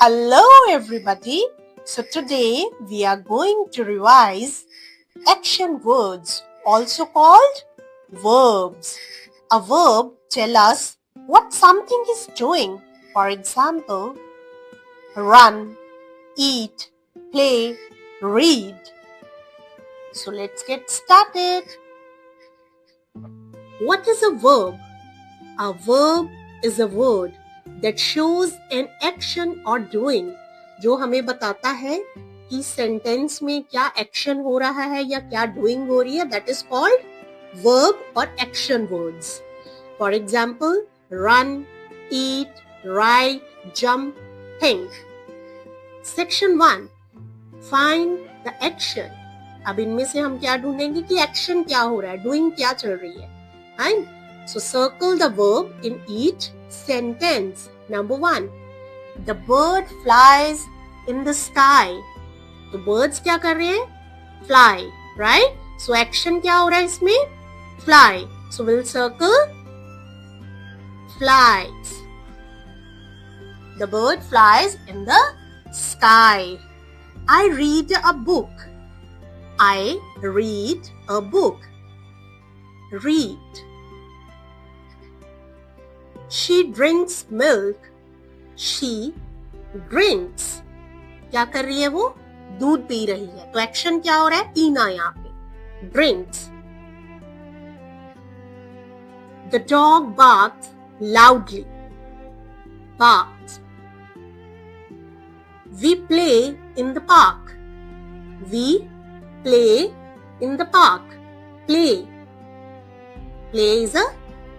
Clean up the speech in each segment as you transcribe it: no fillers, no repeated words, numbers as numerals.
Hello everybody. So today we are going to revise action words, also called verbs. A verb tells us what something is doing. For example, run, eat, play, read. So let's get started. What is a verb? A verb is a word that shows an action or doing, जो हमें बताता है कि sentence में क्या action हो रहा है या क्या डूइंग हो रही है. दैट इज कॉल्ड वर्ब और action words. For example, run, eat, right, jump, think. Section 1, find the action. अब इनमें से हम क्या ढूंढेंगे कि एक्शन क्या हो रहा है, डूइंग क्या चल रही है. Right? So circle the verb in each sentence. Number 1, the bird flies in the sky. तो birds क्या कर रहे हैं? Fly, right? So action क्या हो रहा है इसमें? Fly. So we'll circle flies. The bird flies in the sky. I read a book. I read a book. Read. She drinks milk. She drinks. क्या कर रही है वो? दूध पी रही है. तो एक्शन क्या हो रहा है? पीना यहाँ पे. Drinks. The dog barks loudly. Barks. We play in the park. We play in the park. Play. Play is a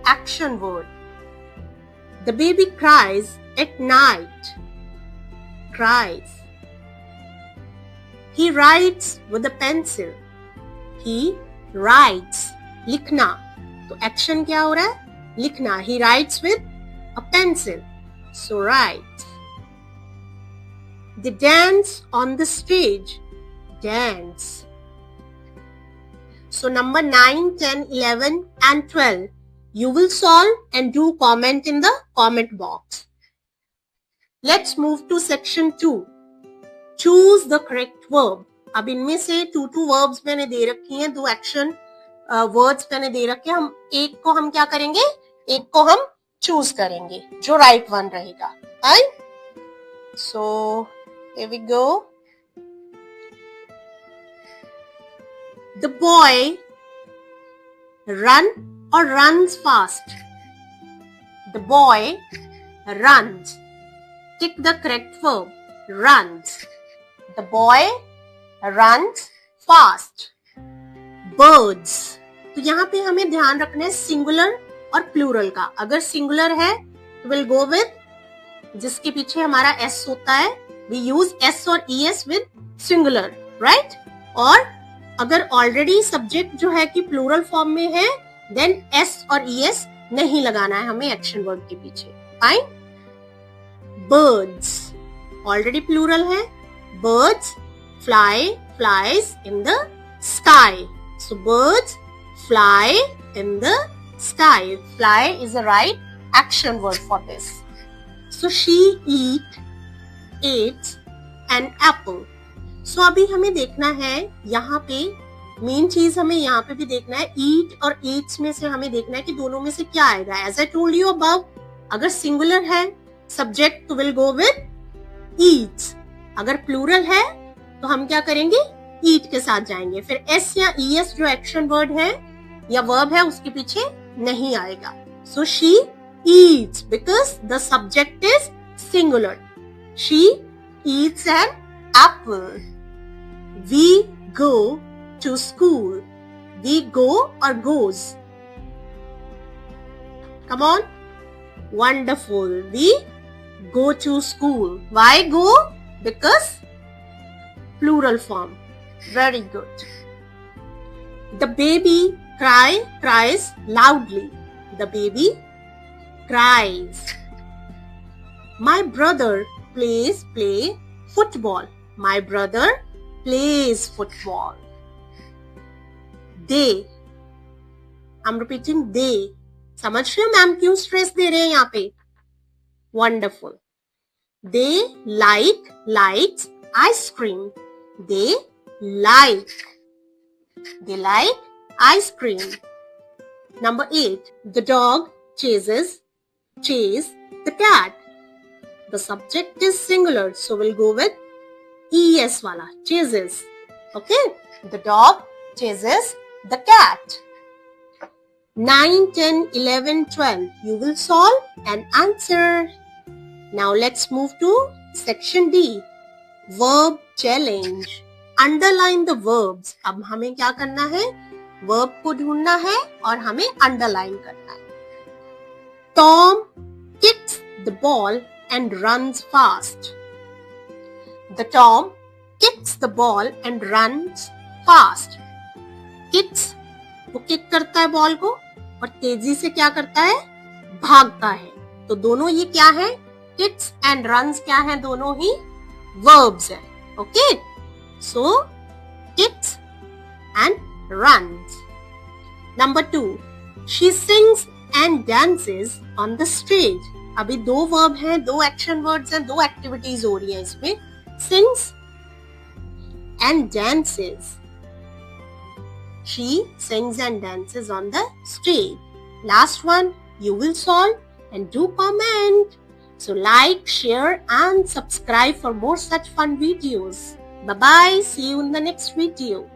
action word. The baby cries at night. Cries. He writes with a pencil. He writes. लिखना. तो action क्या हो रहा है? लिखना. He writes with a pencil. So write. They dance on the stage. Dance. So number 9, 10, 11 and 12. You will solve and do comment in the comment box. Let's move to section 2. Choose the correct verb. अब इनमें से 2 verbs मैंने दे रखी हैं, 2 action words मैंने दे रखे हैं. हम एक को हम क्या करेंगे? एक को हम choose करेंगे जो right one रहेगा. Right? So here we go. The boy run or runs fast. The boy runs. Tick the correct verb. Runs. The boy runs fast. Birds. तो यहाँ पे हमें ध्यान रखना है सिंगुलर और प्लूरल का. अगर सिंगुलर है तो विल गो विद जिसके पीछे हमारा एस होता है. वी यूज एस और E S with singular, right. और अगर ऑलरेडी सब्जेक्ट जो है कि प्लूरल फॉर्म में है, देन एस और ई एस नहीं लगाना है हमें एक्शन वर्ड के पीछे. फाइन. बर्ड्स ऑलरेडी प्लूरल है. Birds fly, flies in the sky. So birds fly in the sky. Fly is a right action word for this. So she eats an apple. सो अभी हमें देखना है यहाँ पे main चीज हमें यहाँ पे भी देखना है. ईट और ईट्स में से हमें देखना है कि दोनों में से क्या आएगा. As I told you above, अगर सिंगुलर है सब्जेक्ट तो विल गो विद ईट्स. अगर प्लूरल है तो हम क्या करेंगे? ईट के साथ जाएंगे. फिर एस या ई एस जो एक्शन वर्ड है या वर्ब है उसके पीछे नहीं आएगा. So she eats because the subject is singular. She eats an apple. We go to school. We go or goes? Come on. Wonderful. We go to school. Why go? Because plural form. Very good. The baby cries loudly. The baby cries. My brother play football. My brother plays football. They. I'm repeating they. समझ रहे हो ma'am क्यों stress दे रहे हैं यहाँ पे? Wonderful. They likes ice cream. They like ice cream. Number 8. The dog chase the cat. The subject is singular, so we'll go with es wala, chases. Okay, the dog chases the cat. 9, 10, 11, 12. You will solve and answer. Now let's move to section D. Verb challenge. Underline the verbs. अब हमें क्या करना है? Verb को ढूंढना है और हमें underline करना है. Tom kicks the ball and runs fast. The Tom kicks the ball and runs fast. Kicks, वो किक करता है बॉल को और तेजी से क्या करता है? भागता है. तो दोनों ये क्या है? Kicks and runs क्या है? दोनों ही verbs है. Okay? So, kicks and runs. Number 2. She sings and dances on the stage. अभी 2 verb हैं, 2 action words हैं, 2 activities हो रही हैं इसमें. Sings and dances. She sings and dances on the stage. Last one, you will solve and do comment. So like, share and subscribe for more such fun videos. Bye bye. See you in the next video.